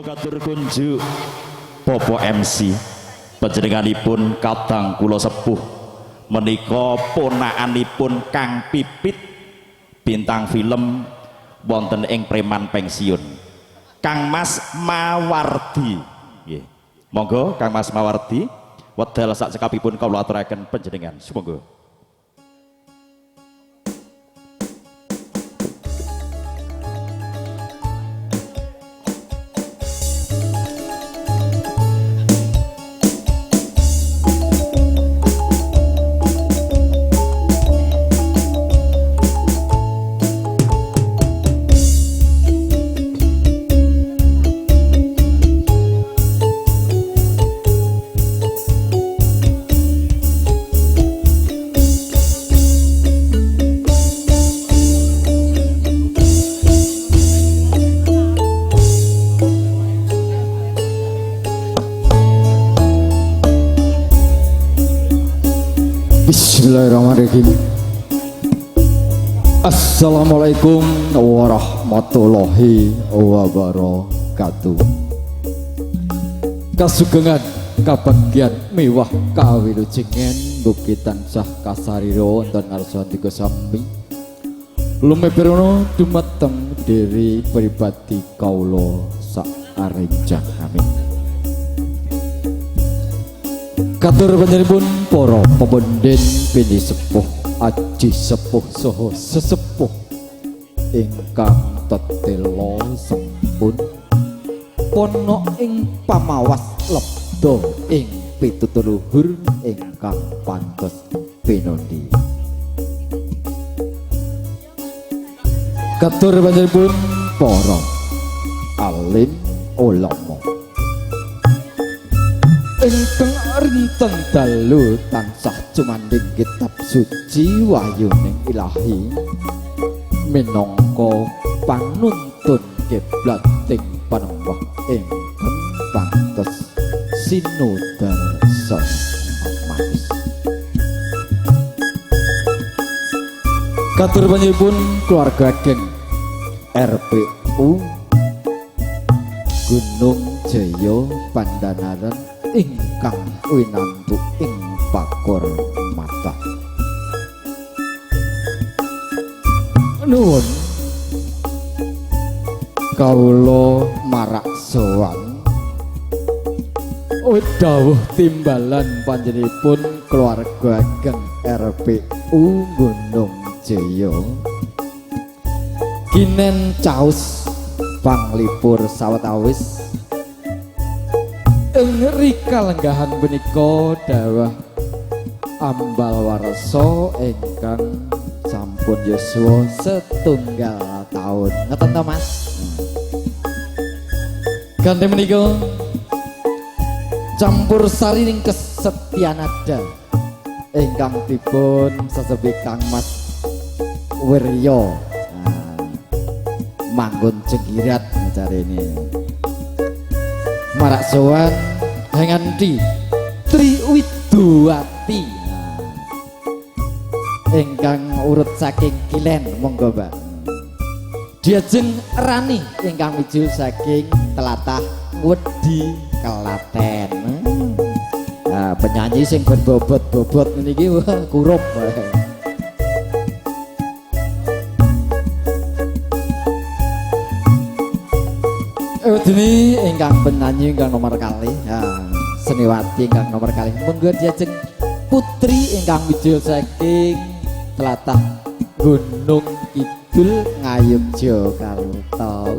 katur kunjuk Popo MC panjenenganipun kadang kula sepuh menika ponakanipun Kang Pipit bintang film wonten ing Preman Pensiun Kang Mas Mawardi nggih monggo Kang Mas Mawardi wedal sak cekapipun kula aturaken panjenengan sumangga. Bismillahirrahmanirrahim. Assalamualaikum warahmatullahi wabarakatuh. Kasugengan kabagyan mewah kawilujengan mugi tansah kasarira wonten ngarsa tiga sami lumeberono dumateng diri pribadi kawula sak arenjang amin. Katur panjenenganipun para pependhen pini sepuh aji sepuh saha sesepuh ingkang tetela sampun pono ing pamawas lebda ing pitutur luhur ingkang pantes pinondi. Katur panjenenganipun para alim ulama ingkang rinten dalu tansah cumanding kitab suci wahyuning ilahi minangka panuntun kiblat ing panembah ingkang pantes sinudarsa manis. Katur panjenenganipun keluarga geng RPU Gunung Jaya Pandanaran ingkang winantu ing pakor mata nuwun kawula marak sowan dawuh timbalan panjenenganipun keluarga geng RPU Gunung Jaya kinen caos panglipur sawetawis ing rika lenggahan menika dawuh ambal warsa ingkang sampun yuswa setunggal taun ngeten to Mas. Ganti menika campur sari ning Kesetianada ingkang dipun sesepi Kang Mas Wirya manggon Jenggirat carane marak sowan Henganti Tri Widuwati ingkang urut saking Kilen monggo Mbak. Diajeng Rani ingkang miju saking Telatah Wedi Klaten. Nah, penyanyi sing berbobot-bobot niki wah kurup. Dini ingkang penyanyi ingkang nomor kalih Seniwati ingkang nomor kalih monggo diajeng Putri ingkang mijil saking Telatah Gunung Kidul Ngayogyakarta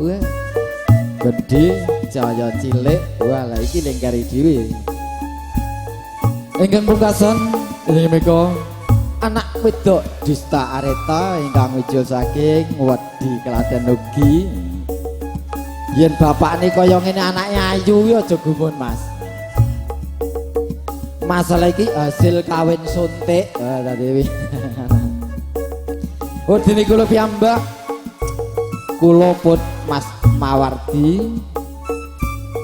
gedhe Jaya cilik wah lha iki lengkari dhewe ingkang pungkasan inggih menika anak wedok Dista Areta ingkang mijil saking Wedi Klaten ugi. Yen bapak ini kaya ngene anaknya ayu ya aja gumun Mas. Masalah iki hasil kawin suntik tadi. Oh dene kula piyambak kula pun Mas Mawardi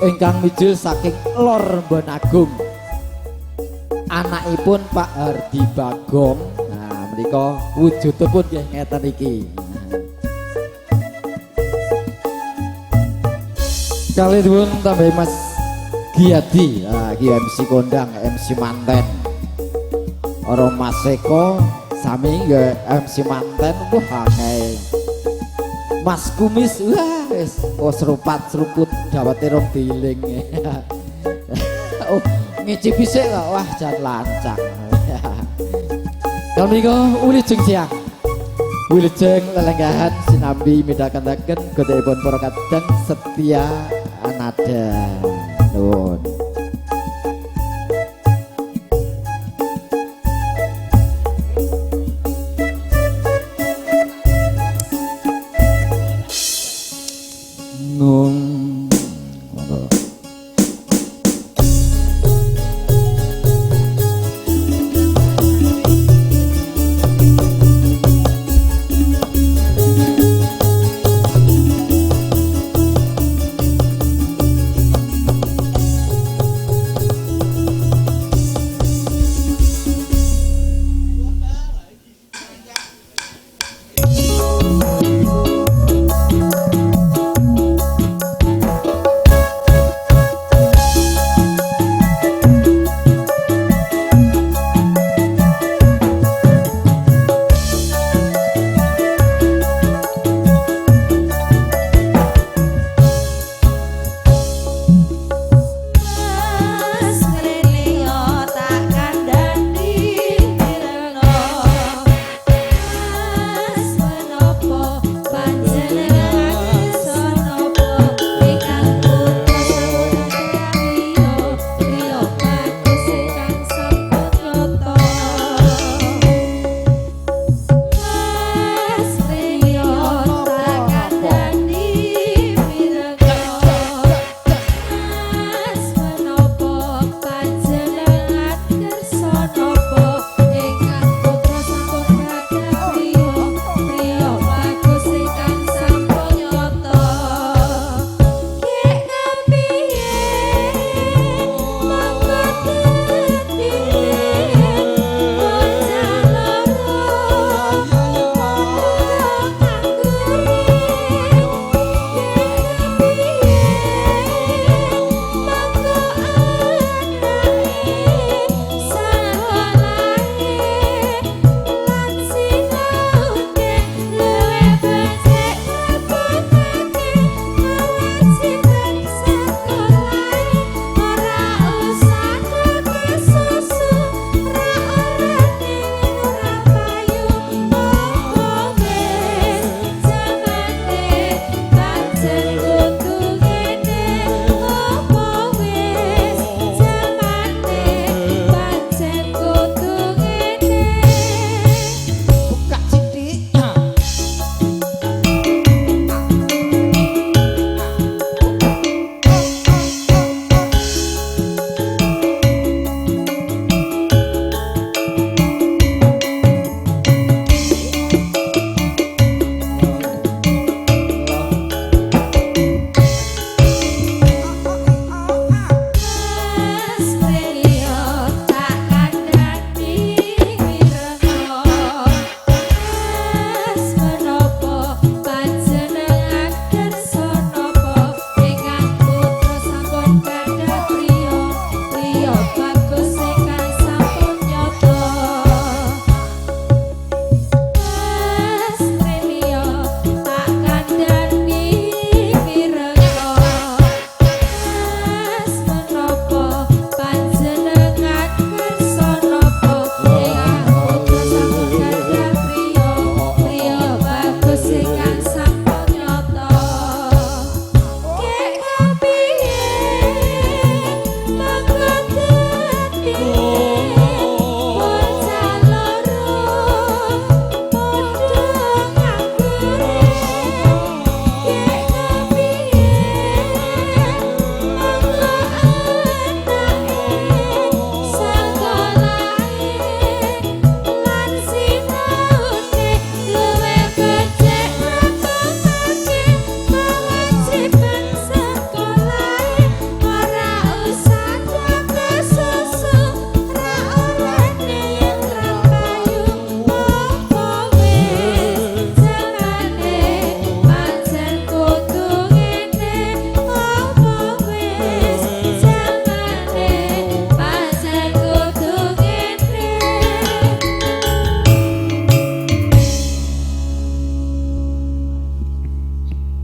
ingkang mijil saking Lor Bonagung. Anakipun Pak Hardi Bagong. Nah menika wujudipun nggih ngeten iki. Kali dipun tambah Mas Giadi, Ki MC kondang, MC manten. Ora Mas Eko sami nggih MC manten, wah akeh. Mas Kumis, wah wis serupat-seruput dawete rong diling. Oh, ngicipi sik kok, wah jan lancang. Kalmiko wilujeng siang. Wilujeng lelenggahan sinambi midhaketaken godhekipun para kadang setia anada. Nuwun. Monggo.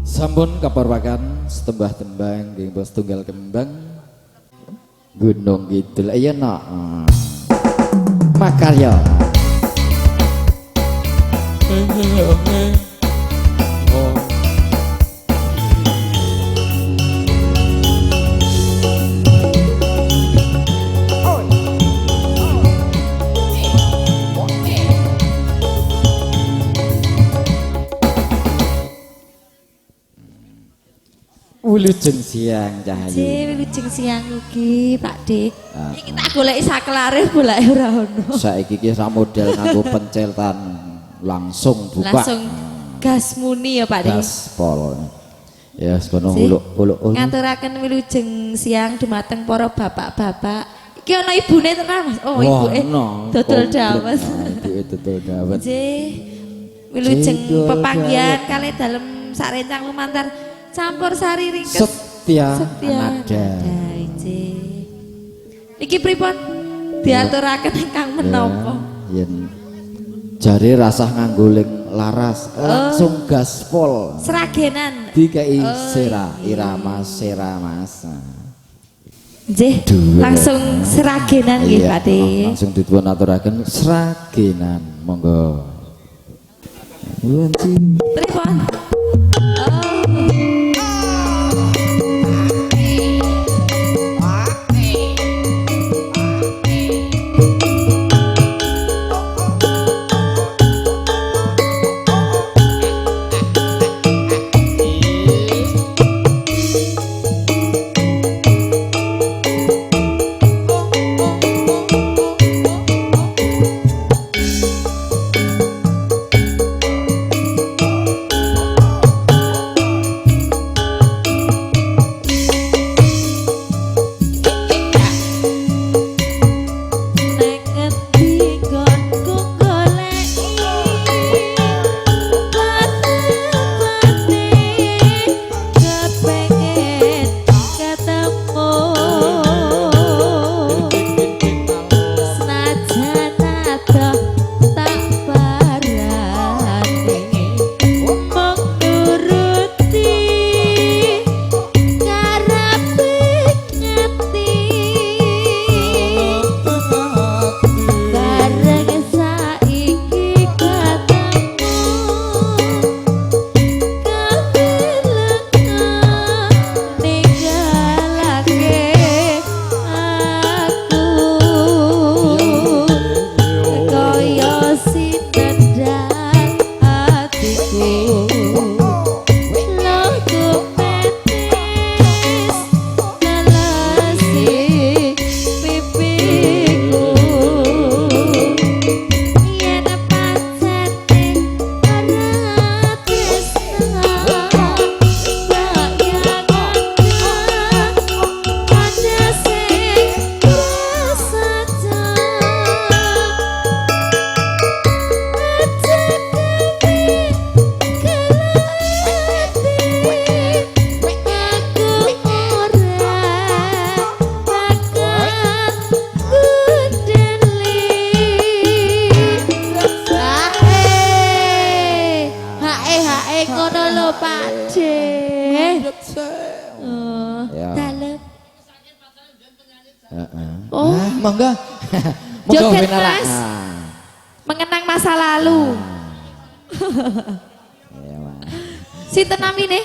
Sampun kaparwakan setembah tembang nggih bos tunggal kembang Gunung Kidul iya nak makarya Wilujeng siang Cahayu. Wilujeng siang ugi Pak Dik. Iki tak goleki saklare goleki ora ono. Saiki ki sak model nganggo pencetan langsung buka. Langsung gas muni ya Pak Dik. Gaspol. Ya sekono uluk-uluk. Ngaturaken wilujeng siang dumateng para bapak-bapak. Iki ana ibune tenan Mas. Oh ibuke dodol dawet. Ibuke dodol dawet. Nggih. Wilujeng pepanggihan kalih dalem sak rencang lumantar campur sari ringkes Setia Nada. Niki pripun diaturaken ingkang menapa? Yen jare rasah nganggo ling laras langsung gaspol. Seragenan. Dikai sera irama sera Mas. Nggih, langsung seragenan nggih Pak Dik. Langsung dipun aturaken seragenan. Monggo. Pripun? Monggo. Joget Mas. Mengenang masa lalu. Sinten namine?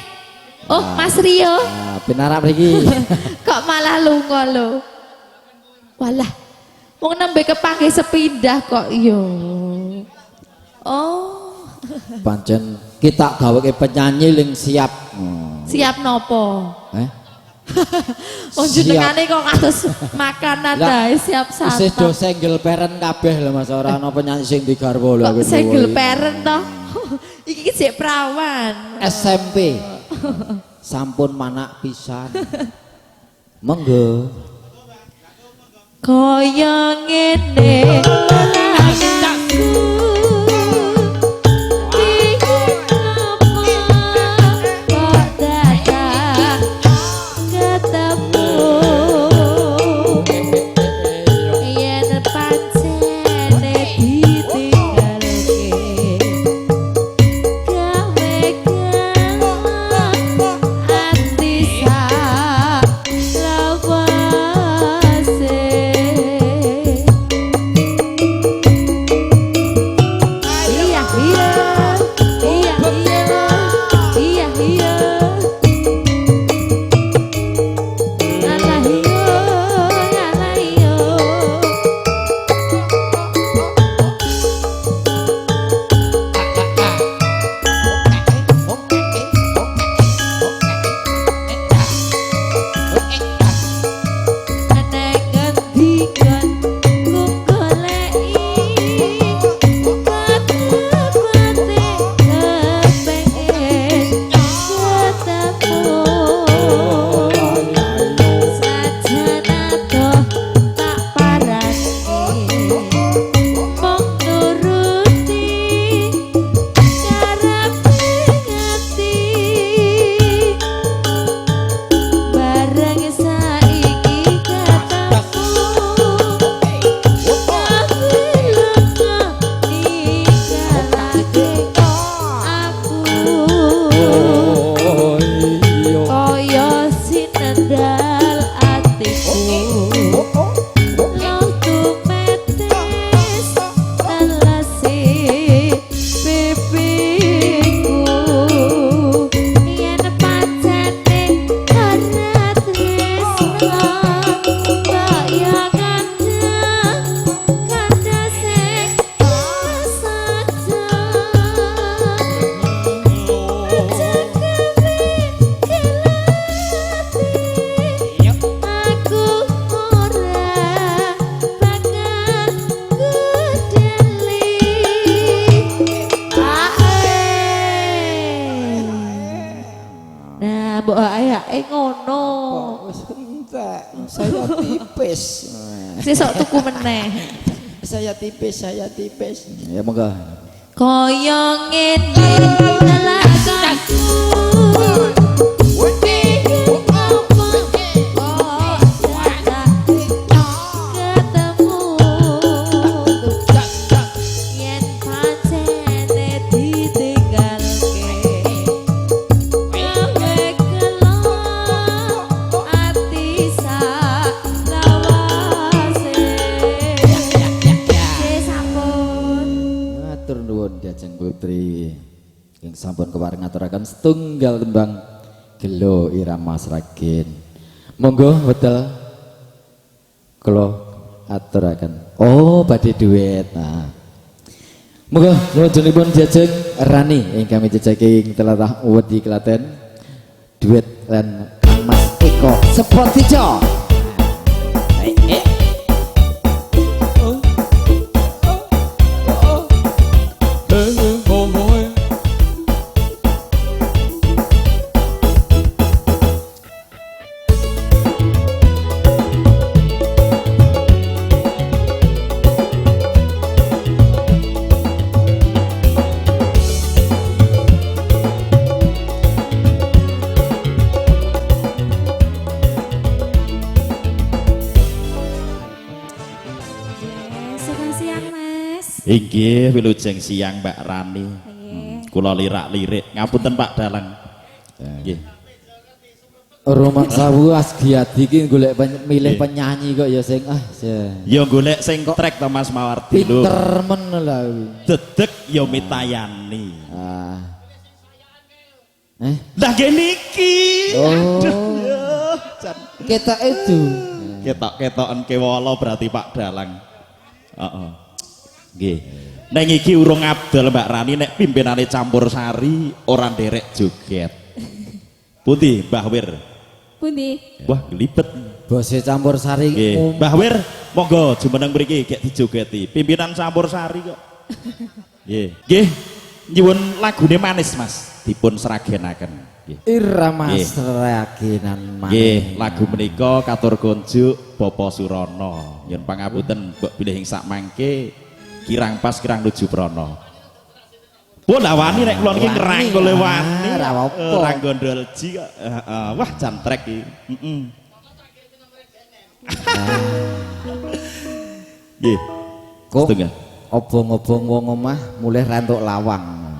Oh, Mas Rio. Pinarap mriki. Kok malah lunga lho. Walah. Wong nembe kepanggih sepindah kok yo. Oh. Pancen kita gaweke penyanyi ling siap. Siap nopo? Oh jenengane kok kados makanan dae siap santap. Isih do single parent kabeh lho Mas, ora ana penyanyi sing digarwa lho aku. Single parent toh. Iki sik prawan. SMP. Sampun manak pisan. Monggo. Kaya ngene mbok ayake ngono. Wis entek, saya tipis. Sesuk tuku meneh. Saya tipis. Ya monggo. Kaya ngene lelakanku. Diajeng putri yang sampun kepareng ngaturaken setunggal tembang Gelo Irama Sragen. Monggo wedal kula aturaken. Oh, badhe duet. Nah. Monggo nyuwunipun diajeng Rani ingkang mijajaking tlatah Wedi Klaten. Duet lan Mas Eko Sepotijo. Inggih wilujeng siang Mbak Rani. Kula lirak-lirik. Ngapunten Pak Dalang. Nggih. Roman Sawu Asgiadi iki golek milih penyanyi kok ya sing ya golek sing trek to Mas Mawardi lho. Pinter men lha kuwi. Dedeg ya mitayani. Lah ngene iki. Oh. Ketok itu. Ketok-ketoken kewala berarti Pak Dalang. Heeh. Nggih. Nek iki urung abdal Mbak Rani nek pimpinane campur sari ora nderek joget. Pundi Mbah Wir? Pundi? Wah, glibet. Bose campur sari. Nggih. Mbah Wir, monggo jumeneng mriki gek dijogeti. Pimpinan campur sari kok. Nggih. Nggih. Nyuwun lagune manis Mas, dipun sragenaken. Nggih. Irama Sragenan manis. Nggih, lagu menika katur kunjuk Bapa Surana. Nyuwun pangapunten mbok bilih ing sak mangke kirang pas kirang nuju prana. Pun wani nek kula niki ngrangkul wani. Ora apa-apa. Ora gondolji kok. Wah jantrek iki. Heeh. Nggih. Kok obong-obong wong omah mulih rentuk lawang.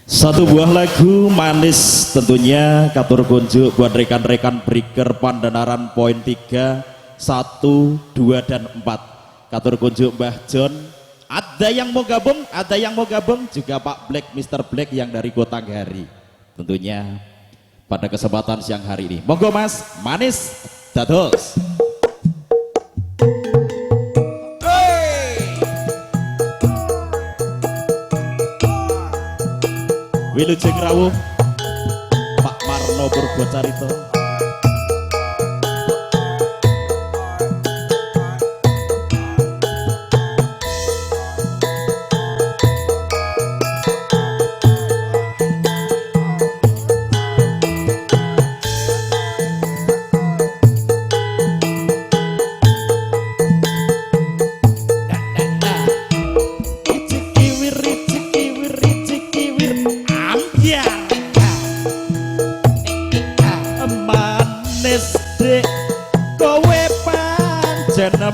Satu buah lagu manis tentunya katur kunjuk buat rekan-rekan breaker Pandanaran poin 3 1, 2, dan 4. Katur kunjuk Mbah John. Ada yang mau gabung juga Pak Black, Mr. Black yang dari Kota Gari. Tentunya pada kesempatan siang hari ini. Monggo Mas, manis dados. Wilujeng rawuh Pak Marno Purbocarito.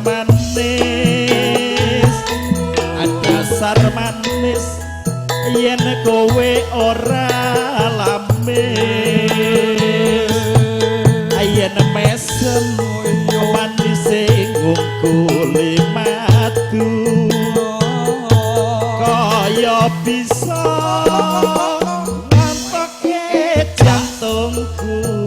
Manis dasar manis yen kowe ora lamis yen mesem manis ngungkuli madu kaya bisa ngampoke jantungku.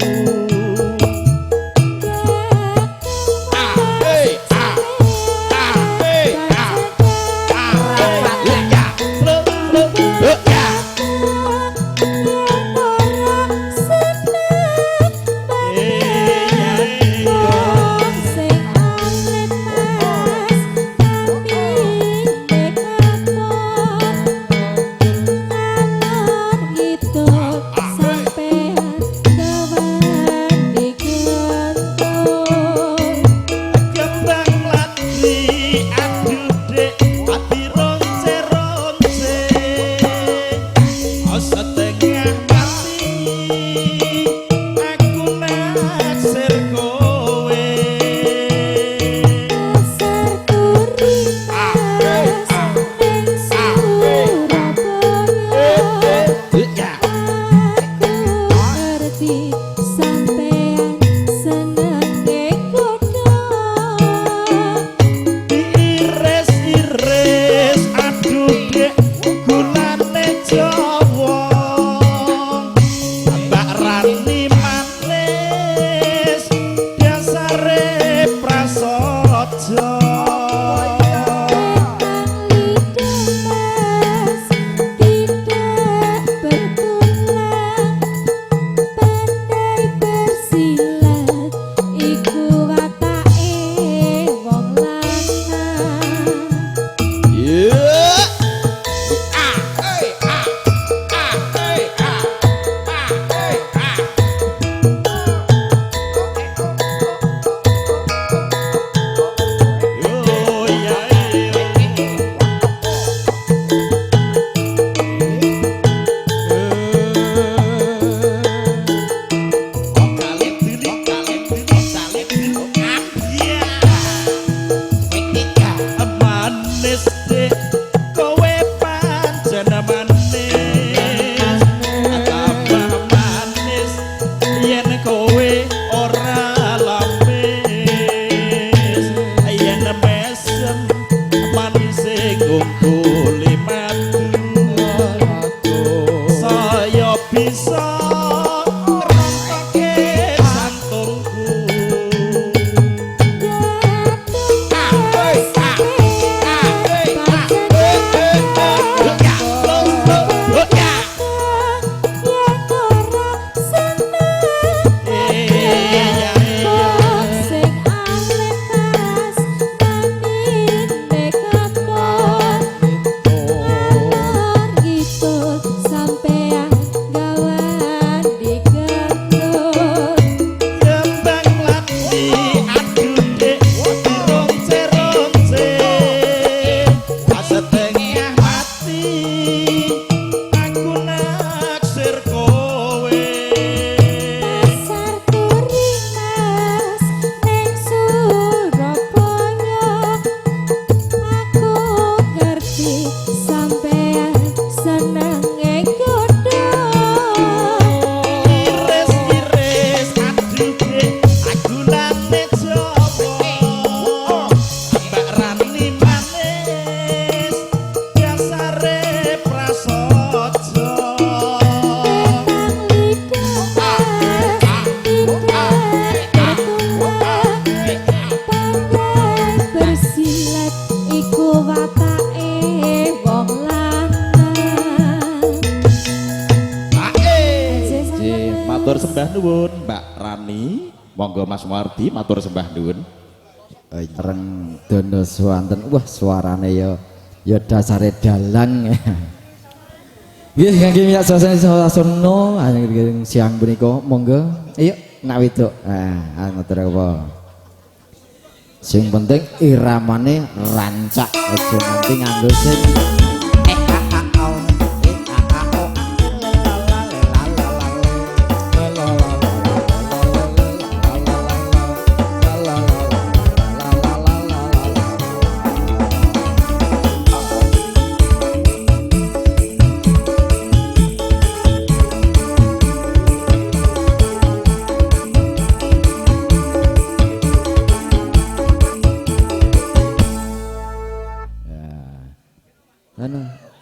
matur sembah nuwun Mbak Rani. Monggo Mas Wardi matur sembah nuwun. Tereng dono swanten. Wah, suarane ya dasare dalang. Nggih, kangge miyak sasana siang punika monggo. Ayo nak wedok. Ngoten apa. Sing penting iramane rancak aja nganti nganggo sing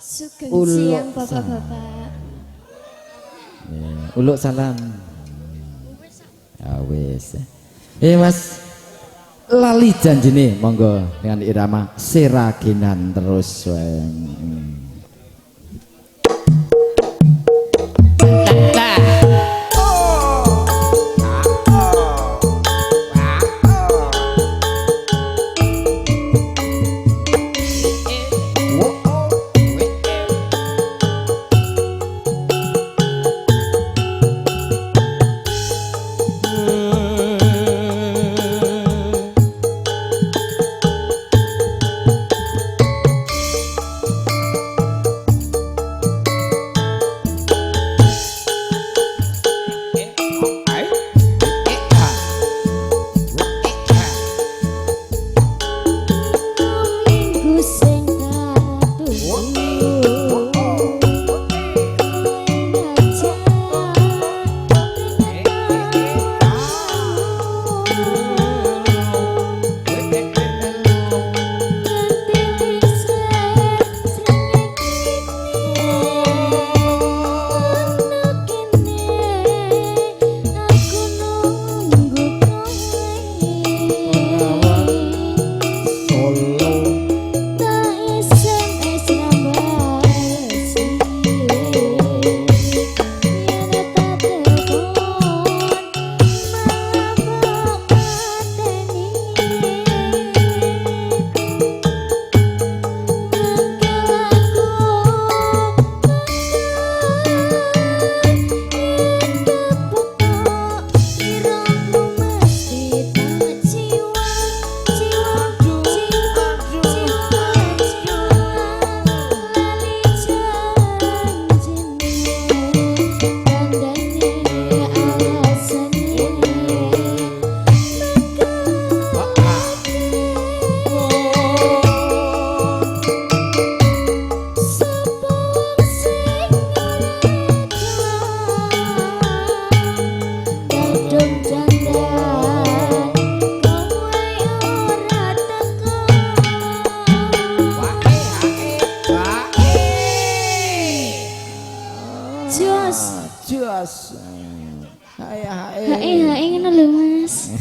Sugeng siang bapak-bapak. Uluk salam. Ya wis. Mas lali janjine monggo dengan irama seraginan terus wae. Jos. Hae ngono lho Mas.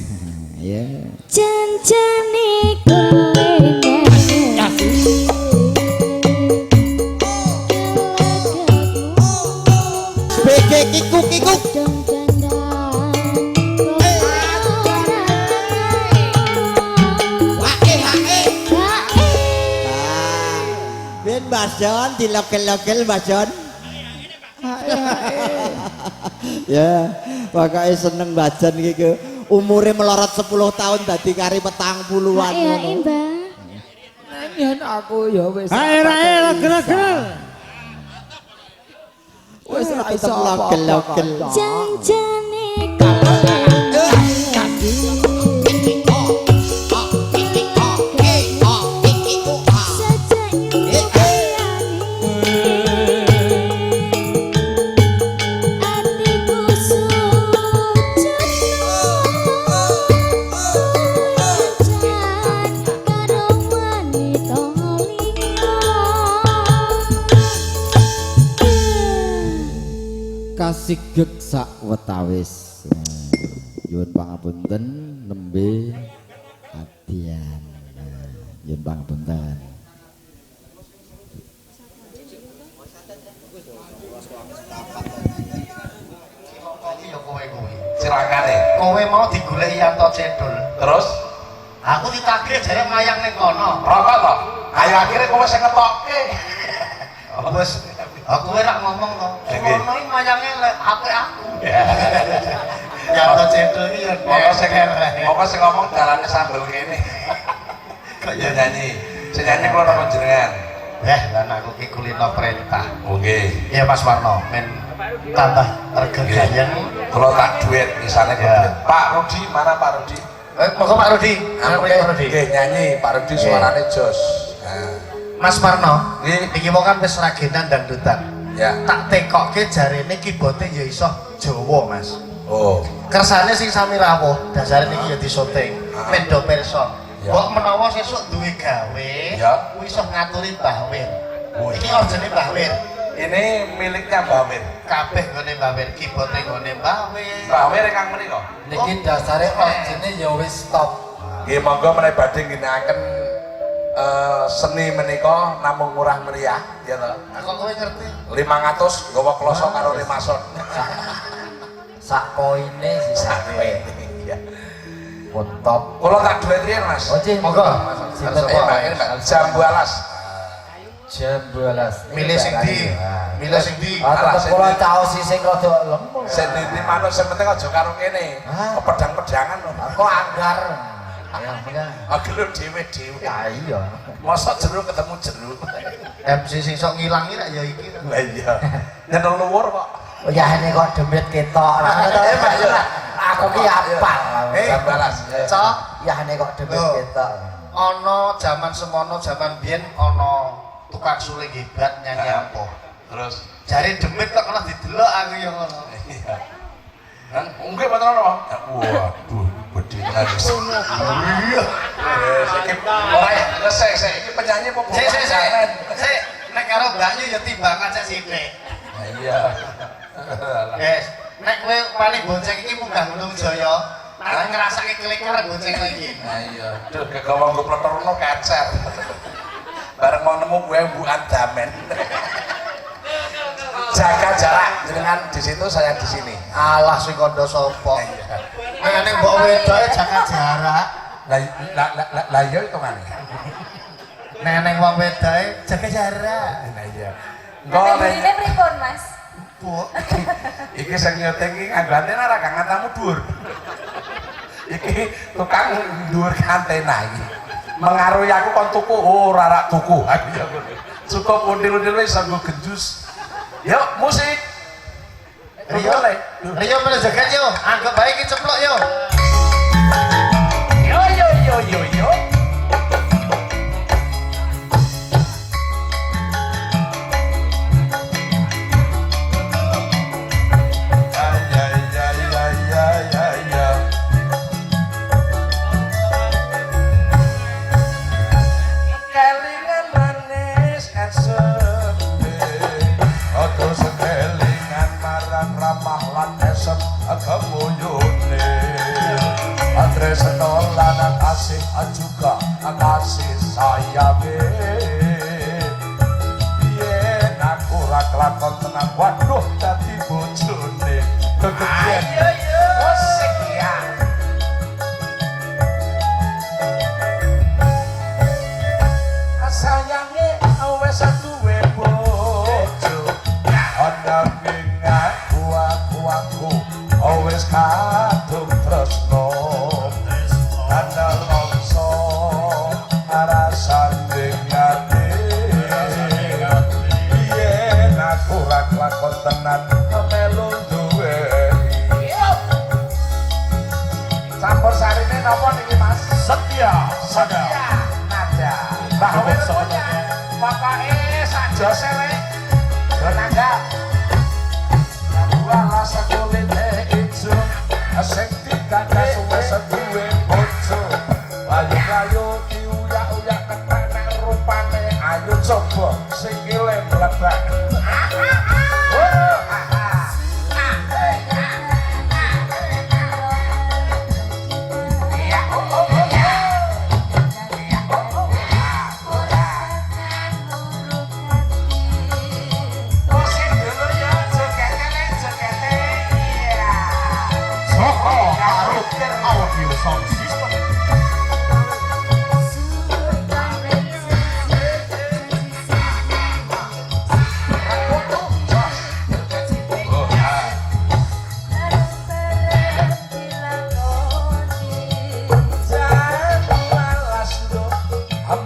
Ya. Janjane kowe Beke kikuk kikuk. Ben Mas Jon dilogel-logel Mas Jon. Ya, pokoknya seneng bajan gitu. Umurnya melorot 10 tahun dadi kari 40-an. Iya, Mbak. Yen aku ya wis. Ae logel-logel. Wis ora iso logel-logel. Janjane kasigek sak wetawis. Nyuwun pangapunten nembe adian. Nyuwun pangapunten. cilakane. Kowe mau digoleki Yanto Cedul. Terus Aku ditagih jare mayang ning kono. rokok to. Ayo akhirnya kowe sing ngetokke. Wes aku ora ngomong to. Kono iki mayange lek apik aku. Yanto Cedul iki ya Moko sing ngomong dalane sambel kene. Kok ya nyanyi. Sing nyanyi kula napa jenengan? Lan aku ki kulino perintah. Nggih. Iya Mas Warno, men tambah regegayen. Kula tak duit misalnya Pak Rudi, mana Pak Rudi? Monggo Pak Rudi. Aku Pak Rudi. Nggih nyanyi, Pak Rudi suarane jos. Mas Warno, Nggih. iki mau kan wis ragenan dangdutan. Ya. Tak tekokke jarene kibote ya iso Jawa, Mas. Oh. Kersane sing sami rawuh, dasare niki ya disyuting. Mendo perso. Ya. Kok menawa sesuk duwe gawe, Ya. kuwi iso ngaturi Mbah Wir. Oh, Iki orjene Mbah Wir. Ini miliknya Mbah Wir. Kabeh nggone Mbah Wir, kibote nggone Mbah Wir. Mbah Wir ingkang menika. Niki dasare orjine ya wis stop. Nggih monggo menawi badhe ngginakaken seni menika namung murah meriah ya to. Kok kowe ngerti? 500 nggawa kloso karo remason. Sak koine sisane. Iya. Kontop. Kula tak duit riyen Mas. Oke, Monggo. Sinten Mbak Wir, Mbak. Jambu alas. Jam 12. Milih sing ndi? Milih sing ndi? Tetep kula caos sing rada lemu. Sing diti manut sing penting aja karo kene. Ah. Pedang-pedangan lho. Kok anggar. Ya punya. Agelo dhewe-dhewe. Ya iya. Mosok jeruk ketemu jeruk. MC sing sok ngilangi rak ya iki. Lah iya. Nyeneng luwur kok. Oh ya ini kok demit ketok. Aku ki apal. Jambu alas. Cok, Ya ini kok demit Loh. ketok. ana jaman semono jaman biyen ana tukang suling hebat nyanyi apa. Terus Jare demit kok kena didelok aku ya ngono. iya. Kan mungkin mboten ono. Waduh, bedhe tenan. Iya. Iki ora resik sik iki penyanyi apa Sik, nek karo Mbaknya ya timbangan cek sithik. Iya. Guys, nek kowe paling bonceng iki munggah Gunung Jaya, tak ngrasake kliker bonceng lagi. Nah iya. Duh kegawa nggo pleterno kecer. Bareng mau nemu gue bukan damen. Jaga jarak jenengan di situ saya di sini. Alah sing kandha sapa? Iya. Nek mbok wedoke jaga jarak. Lah iya hitungane. Nek ning wong wedoke jaga jarak. Nah iya. Kategorine pripun, Mas? Bu, Iki sing nyuting iki nganggo antena ora kang ngatamu dhuwur. Iki tukang dhuwur antena iki. Mengaruhi aku kon tuku ora rak tuku. Cukup undil-undil wis anggo genjus. Yuk musik. Rio, Rio melu joget yo. Anggap bae iki ceplok yo. Yo. Kelingan manis and sedih. Aku sekelingan marang ramah lan esem kemuyune. Andre senolan kasih juga kasih sayange. Yen aku ra kelakon tenang waduh dadi bojone. Kegedean. Musik ya. Sayange wis duwe bojo. Ana ning aku wis kadung tresno. Ana longso rasane ngati. Yen aku ra kelakon tenan melu duwe. Campur sarine napa niki Mas? Setia. Nada. Bahwa punya bapake sajose rek. Yo nangga. Wala sakulite ijo. Sing digagas wis duwe bojo. Ayo diuyak-uyak ketek nek rupane ayo coba sikile mlebak. Musik audio sound system.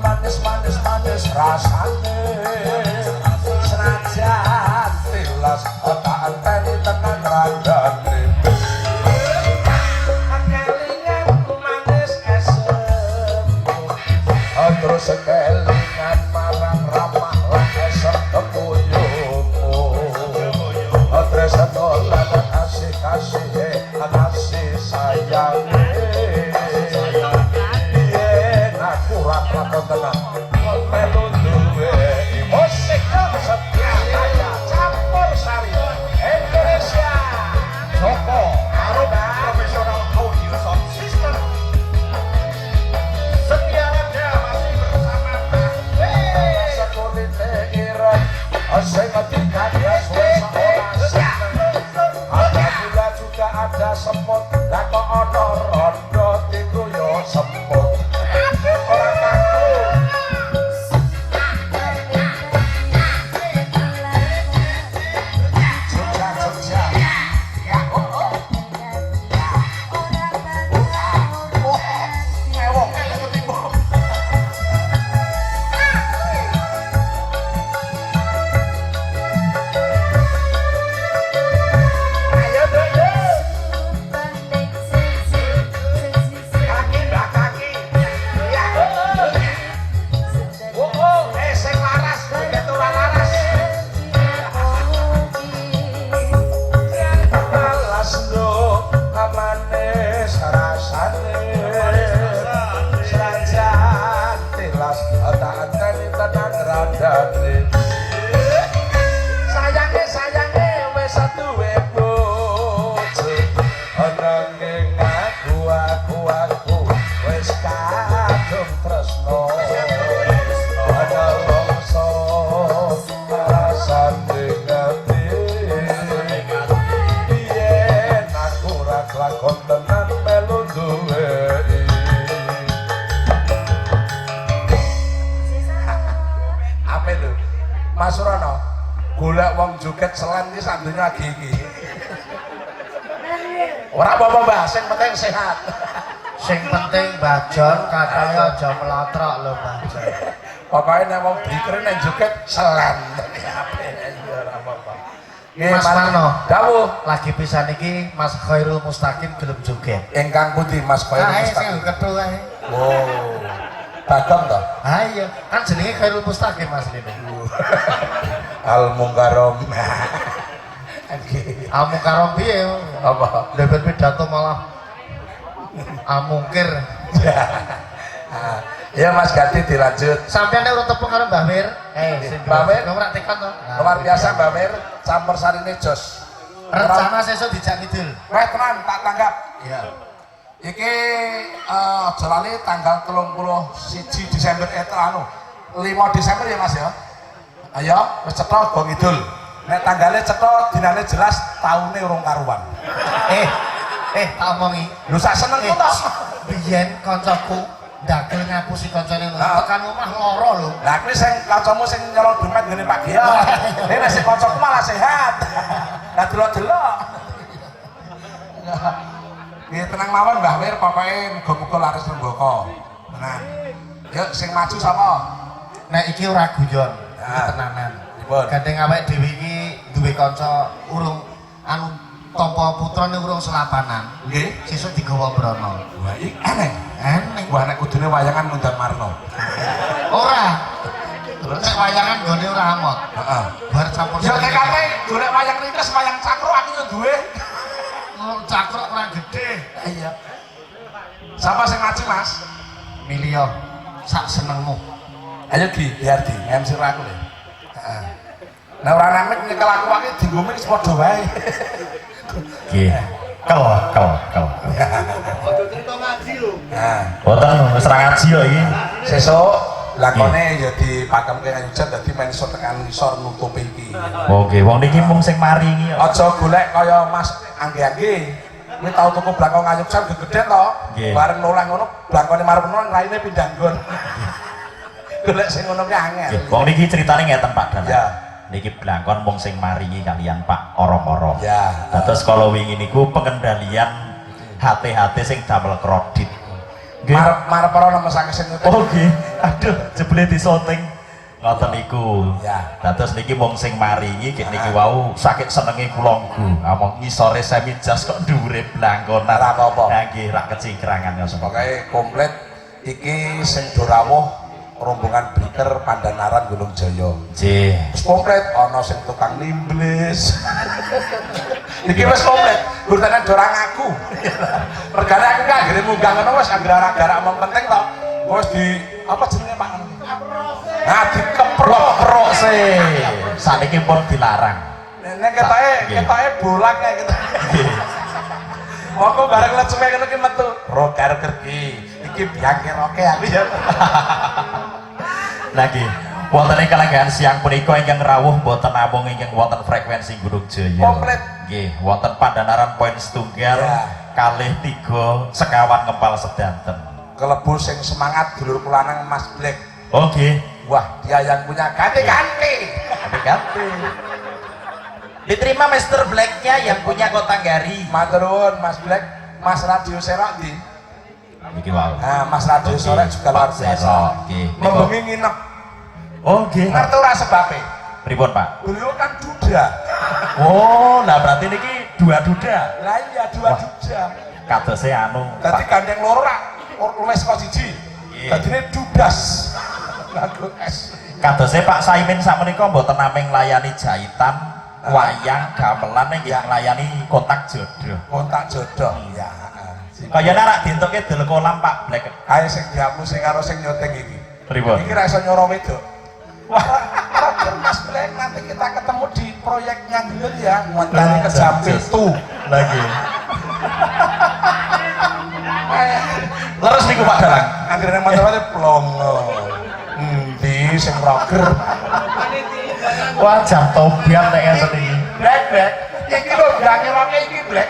Manis-manis rasane senajan tilas tak anteni tenan randane kelingan manis esem terus kelingan marang ramah lan esem kepuyungmu terus dolan kasih-kasih kasih sayange yen aku ra kelakon tenan melu duwe musik setia campur sari Indonesia Joko Aruba profesional audio sound system setia ada masih bersama sekulite ireng sing ketika dia suara ada gula juga ada semut lah kok ono rondo diguyo semut orang kaku sayange wis duwe bojo nanging aku wis kadung tresno ana rasa rasane ngati yen aku ra kelakon tenan melu duwe apa itu Mas Rono golek wong joget selen iki sandunya gigi. Ora apa-apa, Mbah, sing penting sehat. Sing penting bajon katanya aja melotrok lho, Mbah. Pokoke nek wong bikre nek joget selen. Ora apa-apa. Mas Marno, dawuh lagi pisan iki Mas Khairul Mustaqim gelem joget. ingkang pundi Mas Khairul Mustaqim? Sing kethu ae. Oh. Bagong to? Ha iya, kan jenenge Khairul Mustaqim Mas Lino. Al Mukarram. Amukarom piye? Apa? Lebet pidato malah amungkir. Ya Mas Gadi dilanjut. Sampeyan nek urung tepung karo Mbah Mir. Mbah Mir nomor tekan to. luar biasa Mbak Mir, campur sarine jos. Rencana sesuk dijak ngidul. Weh tenan tak tanggap. Iya. Iki aja lali tanggal 31 Desember 5 Desember ya Mas ya. Ayo wis cetha go ngidul. Nek tanggalnya cetha dinane jelas taune urung karuan. Tak omongi. Lho sak senengku to. Biyen kancaku ndagel ngapusi kancane tekan omah loro lho. Lah kuwi sing kancamu sing nyolong dompet ngene Pak Gio. Nek sing kancaku malah sehat. Lah delok-delok. Nggih tenang mawon Mbah Wir, pokoke muga-muga laris rembaka. Tenang. Yuk sing maju sapa? Nek iki ora guyon, iki tenanan. Gandeng awake dhewe iki duwe kanca urung anu tampa putrane urung selapanan. Nggih, Sesuk digawa brana. wah iki aneh. Aneh. Wah nek kudune wayangan Mundan Marno. Ora. Nek wayangan gone ora amot. Heeh. Bar campur. Ya kekake golek wayang ringkes, wayang cakro aku yo duwe. Cakrok ora gede. Iya. Siapa sing maju, Mas? Milio sak senengmu. Ayo Gi, biar di MC aku lho. Heeh. Nah ora ramek nyekel aku wae dienggo mik padha wae. Nggih. Kel. Ojo cerita ngaji lho. Nah, Boten wis ra ngaji yo iki. sesuk lakone ya dipakemke kang hujan dadi menso tekan ngisor nutupi iki. Oke, wong niki mung sing mari iki. Aja golek kaya Mas Angge-angge. Kowe tau tuku blangkon ngayuksan gegeden to. Nggih. Bareng noleh ngono, blangkone marep noleh raine pindah nggon. Golek sing ngono ki angel. Nggih, wong niki ceritane ngeten Pak Dalang. Ya. Niki blangkon mung sing maringi kalian Pak Oro-oro. Ya. Dados kala wingi niku pengendalian hati-hati sing damel kredit. Nggih. Marep ora nemesake sing nyuting. Oh nggih. Aduh, jebule disoting. Ngoten niku. Ya. Dados niki mung sing maringi nggih niki wau sakit senenge kula nggo. Among ngisore semi jas kok dhuwure blangkonan. Ora apa-apa. Nah nggih rak kecingkrangan ya sapa. Pokoke komplit iki sing dorawuh rombongan Bliker Pandanaran Gunung Jaya. Nggih. Wis komplit ana sing tukang nimblis. Iki wis komplit. Gurtane dorang aku. Regane aku gak nggere munggah ngono wis anggere gara-gara omong penting tok. Wis di apa jenenge Pak? Nah, dikeprok sih. Saniki pun dilarang. Nek ketoke bolang kae gitu. Moko bareng leceme ngono ki metu. Roker ki. Iki biangke roke aku ya. Lagi wonten ing kalenggahan siang punika ingkang rawuh boten namung ingkang wonten frekuensi Gunung Jaya. Komplit. Nggih, wonten Pandanaran poin setunggal Ya. kalih 3 sekawan ngempal sedanten. Kelebu sing semangat dulur kulanang Mas Black. Oh nggih, Wah, dia yang punya ganti-ganti. ganti. Diterima Mr. Black-nya yang punya Kota Gari. Matur nuwun Mas Black, Mas Radio Serok di. Niki wae. Nah, Mas Radio Serok juga luar biasa. Nggih. Membengi nginep. Oh nggih. Ngerti ora sebabe? Pripun, Pak? Beliau kan duda. Oh, nah berarti niki dua duda. Lah iya dua Wah. duda. Kadose anu. Dadi Pak. gandeng loro rak luwes kok siji. Iya. Dadine dudas. Nganggo es. Kadose Pak Saimin sakmenika mboten namung nglayani jahitan, wayang, gamelan nggih nglayani kotak jodoh. Kontak jodoh. Ya. Kaya narak dientuke del kolam Pak Black. Ayo sing dihapusi karo sing nyuting iki. Pripun? Iki ra iso nyoro wedok. Wah, Mas Black nanti kita ketemu di proyeknya gitu ya. Ngonteni ke jam 7. Lagi. Terus niku Pak Dalang. Akhirnya motor-motor plongo. Endi sing roger. Wah, jam tobian nek ngeten iki. Black. Iki lho biange roke iki Black.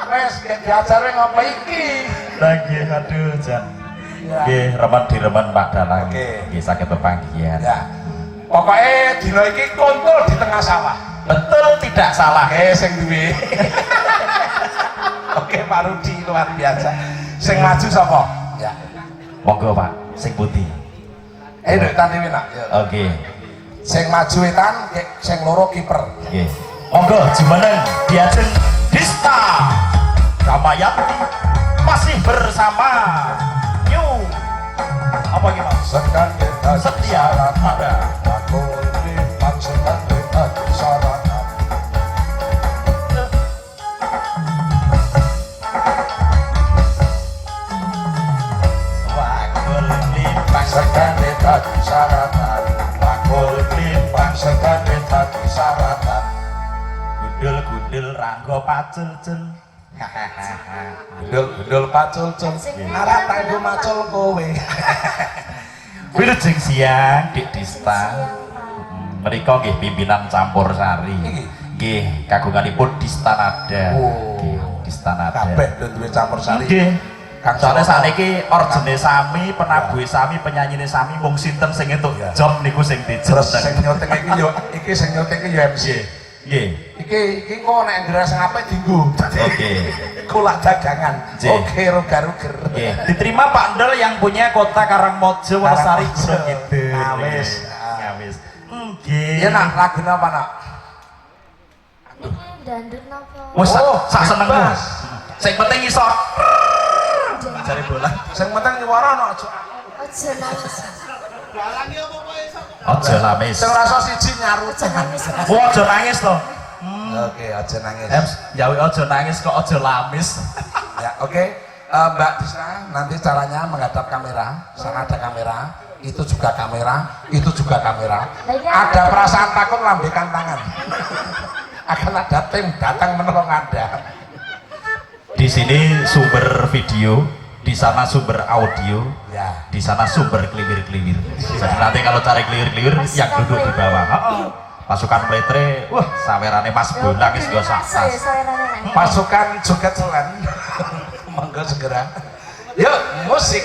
Wes diajare ngopo iki. Lagi aduh jan. Ya. Nggih, remen Pak Dalang. Oke. Nggih saged pepanggihan. Ya. Pokoknya dino iki kontul di tengah sawah. Betul tidak salah. Sing duwe. Oke, Pak Rudi luar biasa. Sing maju sapa? Ya. Monggo Pak, sing putih. Nduk tantiwi nak. Oke. Sing maju wetan, sing loro kiper. Nggih. Monggo jumeneng diajeng Dista Damayanti masih bersama New apa gitu? Sekan kita Setia ada. Aku di pangsekan kita syarat. Wakul limpang Sekan kita syaratan. wakul limpang Sekan kita syaratan. gundul ranggo pacul-cul. Hahaha. Gundul pacul-cul. Arah tanggo macul kowe. Wilujeng siang Dik Dista. Mereka nggih pimpinan campur sari. Nggih kagunganipun Dista Nada. Oh. Nggih, Dista Nada. Kabeh do duwe campur sari. Nggih. Kang Soalnya Sono. saniki orjene sami, penabuhe sami, penyanyine sami, mung sinten sing entuk Ya. job niku sing Terus sing dijeneng. nyuting iki sing nyuting iki ya MC. Nggih. Iki kok nek ndres sing apik dienggo. Oke. Kulak dagangan. Nggih. Oke, rogar-roger. Nggih. Diterima Pak Ndel yang punya kota Karangmojo, Wonosari, Karangmojo. Gunung Kidul. Ngawis. Ngawis. Nggih. Iya nak lagune apa nak? Dandut napa? Wes Oh, sak senengmu. bebas. Sing penting iso cari bola. Sing penting nyuwara ana aja. Ojo nangis. Aja lamis. Sing rasa siji nyarut. Ojo nangis. Wah, aja nangis to. Oke, aja nangis. Jawi aja nangis kok aja lamis. Ya, oke. Mbak Disa, nanti caranya menghadap kamera. Sana ada kamera, itu juga kamera, itu juga kamera. Ada perasaan takut lambaikan tangan. Akan ada tim datang menolong Anda. Di sini sumber video, di sana sumber audio, Ya. di sana sumber kliwir-kliwir. Jadi nanti kalau cari kliwir-kliwir yang duduk di bawah. pasukan Pletre, wah sawerane Mas Bonang wis nggo saktas. Pasukan joget selan. Monggo segera. Yuk, musik.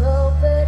Go, baby.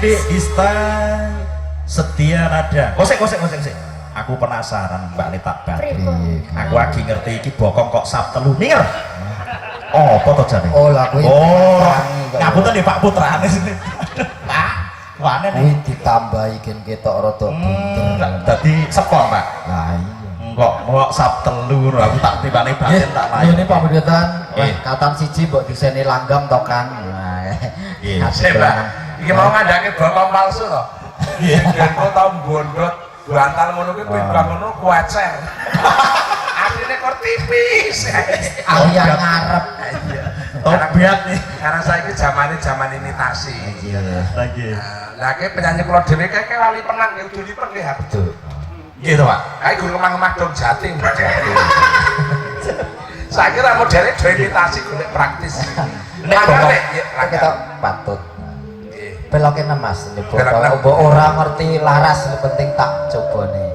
Indi Istai Setia Nada. Kosek. Aku penasaran Mbak Lita Badri. Aku lagi ngerti iki bokong kok sab telu ninger. Oh, apa to jane? Oh, lah kuwi. Oh, ngapunten nih Pak Putrane sini. Pak, wane Kuwi nih. ditambahi gen ketok rada bunter. Dadi sepon, Pak. Lah iya. Kok sab telu aku tak tibane batin tak lain. Ini Pak Pendeta, Nggih. katan siji mbok diseni langgam to Kang. Nah, Nggih. Sip, Pak. Iki mau ngandake bokong palsu to. Yen kok tau bondot bantal ngono kuwi kuwi bangono kuacer. Asline kok tipis. oh yang ngarep. Tobiat nih. Karena saiki zaman imitasi. Iya. Lagi. Lah ki penyanyi kula dhewe keke wali penang ya udah lipen nggih. Betul. Gitu, Pak. Kae guru kemang-kemang dong jating. Saiki ra modele do imitasi golek praktis. Nek Makane bokong- ya Kita patut. Nggih. Belokin mas, ini Belok enem. mbok ora ngerti laras, yang penting tak coba nih.